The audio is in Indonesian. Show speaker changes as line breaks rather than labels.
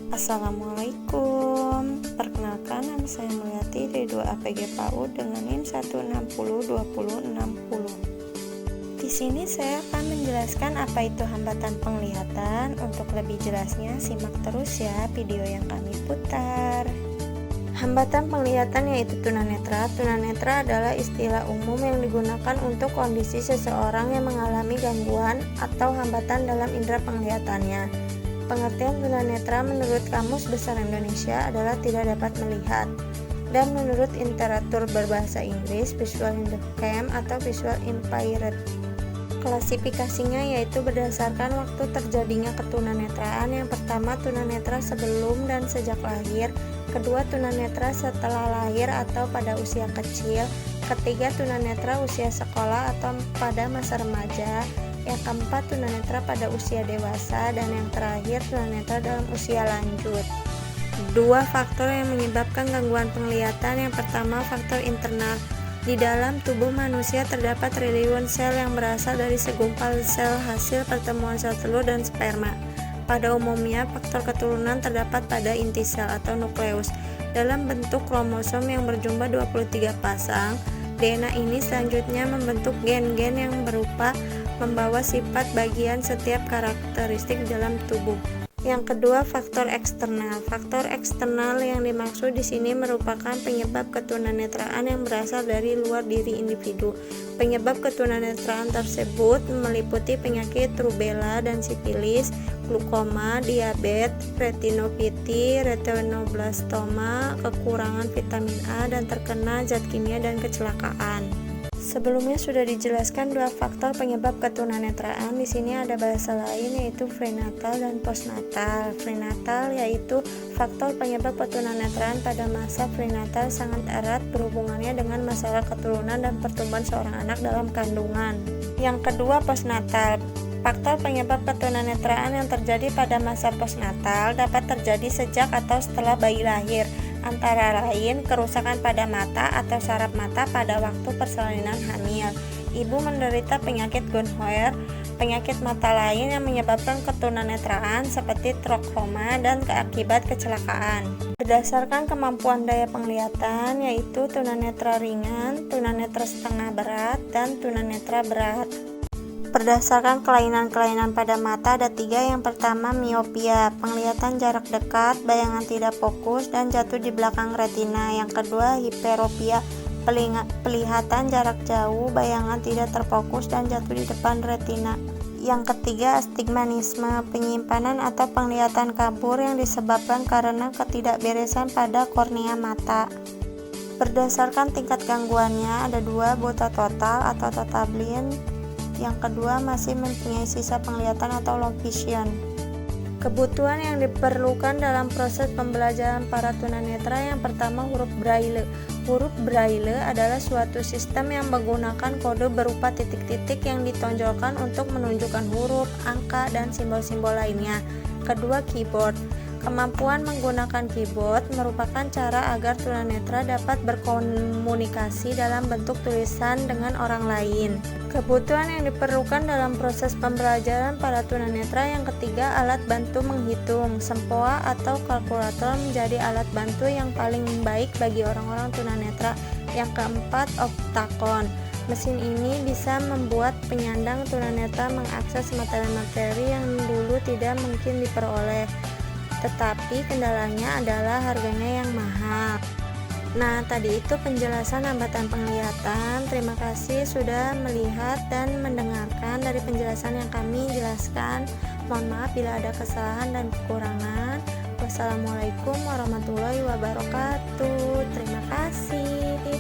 Assalamualaikum. Perkenalkan, nama saya Mulyati dari 2 APG PAUD dengan NIM 1602060. Di sini saya akan menjelaskan apa itu hambatan penglihatan. Untuk lebih jelasnya, simak terus ya video yang kami putar. Hambatan penglihatan yaitu tunanetra. Tunanetra adalah istilah umum yang digunakan untuk kondisi seseorang yang mengalami gangguan atau hambatan dalam indera penglihatannya. Pengertian tunanetra menurut Kamus Besar Indonesia adalah tidak dapat melihat, dan menurut literatur berbahasa Inggris, visual handicapped atau visual impaired. Klasifikasinya yaitu berdasarkan waktu terjadinya ketunanetraan. Yang pertama, tunanetra sebelum dan sejak lahir. Kedua, tunanetra setelah lahir atau pada usia kecil. Ketiga, tunanetra usia sekolah atau pada masa remaja. Yang keempat, tunanetra pada usia dewasa. Dan yang terakhir, tunanetra dalam usia lanjut. Dua faktor yang menyebabkan gangguan penglihatan. Yang pertama, faktor internal. Di dalam tubuh manusia terdapat triliun sel yang berasal dari segumpal sel hasil pertemuan sel telur dan sperma. Pada umumnya, faktor keturunan terdapat pada inti sel atau nukleus dalam bentuk kromosom yang berjumlah 23 pasang. DNA ini selanjutnya membentuk gen-gen yang berupa membawa sifat bagian setiap karakteristik dalam tubuh. Yang kedua, faktor eksternal. Faktor eksternal yang dimaksud di sini merupakan penyebab ketunanetraan yang berasal dari luar diri individu. Penyebab ketunanetraan tersebut meliputi penyakit rubella dan sifilis, glukoma, diabetes, retinopati, retinoblastoma, kekurangan vitamin A, dan terkena zat kimia dan kecelakaan. Sebelumnya sudah dijelaskan dua faktor penyebab ketunanetraan. Di sini ada bahasa lain yaitu prenatal dan postnatal. Prenatal yaitu faktor penyebab ketunanetraan pada masa prenatal sangat erat berhubungannya dengan masalah keturunan dan pertumbuhan seorang anak dalam kandungan. Yang kedua, postnatal. Faktor penyebab ketunanetraan yang terjadi pada masa postnatal dapat terjadi sejak atau setelah bayi lahir, antara lain kerusakan pada mata atau saraf mata pada waktu persalinan hamil. Ibu menderita penyakit Gonorrhea, penyakit mata lain yang menyebabkan ketunanetraan seperti traukoma dan akibat kecelakaan. Berdasarkan kemampuan daya penglihatan yaitu tunanetra ringan, tunanetra setengah berat, dan tunanetra berat. Berdasarkan kelainan-kelainan pada mata ada 3. Yang pertama, miopia, penglihatan jarak dekat, bayangan tidak fokus, dan jatuh di belakang retina. Yang kedua, hiperopia, penglihatan jarak jauh, bayangan tidak terfokus, dan jatuh di depan retina. Yang ketiga, astigmatisme, penyimpanan atau penglihatan kabur yang disebabkan karena ketidakberesan pada kornea mata. Berdasarkan tingkat gangguannya ada 2, buta total atau total blind. Yang kedua, masih mempunyai sisa penglihatan atau low vision. Kebutuhan yang diperlukan dalam proses pembelajaran para tunanetra. Yang pertama, huruf braille. Huruf braille adalah suatu sistem yang menggunakan kode berupa titik-titik yang ditonjolkan untuk menunjukkan huruf, angka, dan simbol-simbol lainnya. Kedua, keyboard. Kemampuan menggunakan keyboard merupakan cara agar tunanetra dapat berkomunikasi dalam bentuk tulisan dengan orang lain. Kebutuhan yang diperlukan dalam proses pembelajaran para tunanetra. Yang ketiga, alat bantu menghitung. Sempoa atau kalkulator menjadi alat bantu yang paling baik bagi orang-orang tunanetra. Yang keempat, optakon. Mesin ini bisa membuat penyandang tunanetra mengakses materi-materi yang dulu tidak mungkin diperoleh. Tetapi kendalanya adalah harganya yang mahal. Nah, tadi itu penjelasan hambatan penglihatan. Terima kasih sudah melihat dan mendengarkan dari penjelasan yang kami jelaskan. Mohon maaf bila ada kesalahan dan kekurangan. Wassalamualaikum warahmatullahi wabarakatuh. Terima kasih.